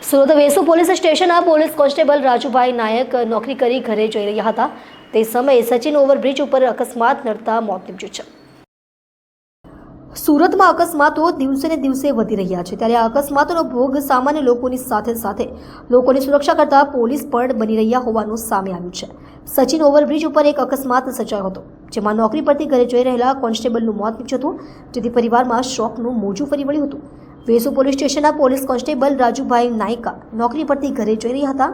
Surat Vesu police સ્ટેશનના police constable Rajubhai નાયક નોકરી કરી ઘરે જઈ રહ્યા હતા તે સમયે સચિન ઓવરબ્રિજ ઉપર અકસ્માત નડતા મોત નીપજ્યું છે। સુરતમાં અકસ્માતો દિવસે ને દિવસે વધી રહ્યા છે ત્યારે આ અકસ્માતોનો ભોગ સામાન્ય લોકોની સાથે સાથે લોકોની સુરક્ષા કરતા પોલીસ પણ બની રહ્યા હોવાનું સામે આવ્યું છે। સચિન ઓવરબ્રિજ ઉપર એક અકસ્માત સર્જાયો હતો જેમાં નોકરી પરથી ઘરે જઈ રહેલા કોન્સ્ટેબલનું મોત નીપજ્યું હતું જેથી પરિવારમાં શોકનું મોજું ફરી વળ્યું હતું। વેસુ પોલીસ સ્ટેશનના પોલીસ કોન્સ્ટેબલ રાજુભાઈ નાયકા નોકરી પરથી ઘરે જઈ રહ્યા હતા।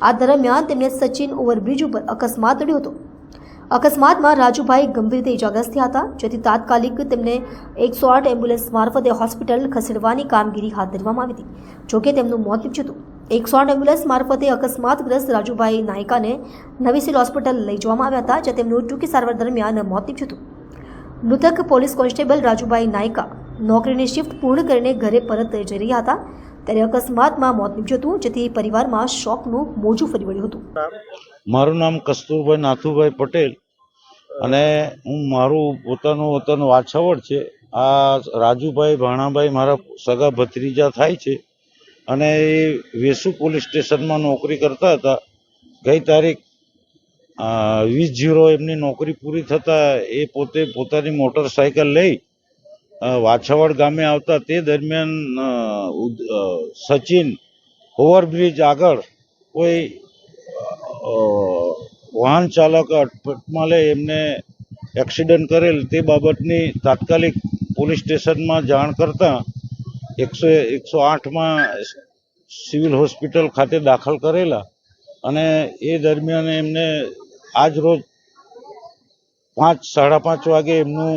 આ દરમિયાન તેમને સચિન ઓવરબ્રિજ ઉપર અકસ્માત નડ્યો હતો। અકસ્માતમાં રાજુભાઈ ગંભીર રીતે ઇજાગ્રસ્ત થયા હતા જેથી તાત્કાલિક તેમને 108 એમ્બ્યુલન્સ મારફતે હોસ્પિટલ ખસેડવાની કામગીરી હાથ ધરવામાં આવી હતી જોકે તેમનું મોત નીપજ્યું હતું। 108 એમ્બ્યુલન્સ મારફતે અકસ્માતગ્રસ્ત રાજુભાઈ નાયકાને નવી સિવિલ હોસ્પિટલ લઈ જવામાં આવ્યા હતા જ્યાં તેમનું ટૂંકી સારવાર દરમિયાન મોત નીપજ્યું હતું। મૃતક પોલીસ કોન્સ્ટેબલ રાજુભાઈ નાયકા નોકરીની શિફ્ટ પૂર્ણ કરીને ઘરે પરત જઈ રહ્યા હતા ત્યારે અકસ્માતમાં મોત નીપજ્યું હતું જેથી પરિવારમાં શોકનું મોજું ફરી વળ્યું હતું। મારું નામ કસ્તુરભાઈ નાથુભાઈ પટેલ અને હું મારું પોતાનું વતન વાછાવડ છે। આ રાજુભાઈ ભાણાભાઈ મારા સગા ભત્રીજા થાય છે અને એ વેસુ પોલીસ સ્ટેશનમાં નોકરી કરતા હતા। ગઈ તારીખ 20 એમની નોકરી પૂરી થતાં એ પોતે પોતાની મોટરસાયકલ લઈ વાછાવડ ગામે આવતા તે દરમિયાન સચિન ઓવરબ્રિજ આગળ કોઈ વાહન ચાલક અટપટમાં લઈ એમને એક્સિડન્ટ કરેલ તે બાબતની તાત્કાલિક પોલીસ સ્ટેશનમાં જાણ કરતા 108માં સિવિલ હોસ્પિટલ ખાતે દાખલ કરેલા અને એ દરમિયાન એમને આજ રોજ 5-5:30 વાગે એમનું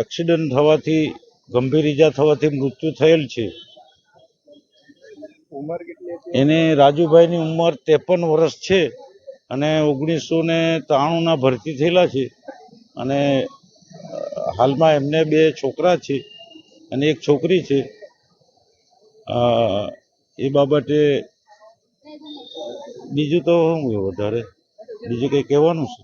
એક્સિડન્ટ થવાથી ગંભીર ઈજા થવાથી મૃત્યુ થયેલ છે। એને રાજુભાઈની ઉંમર 53 વર્ષ છે અને 1993ના ભરતી થયેલા છે અને હાલમાં એમને 2 છોકરા છે અને 1 છોકરી છે। એ બાબતે બીજું તો શું વધારે બીજું કંઈ કહેવાનું છે?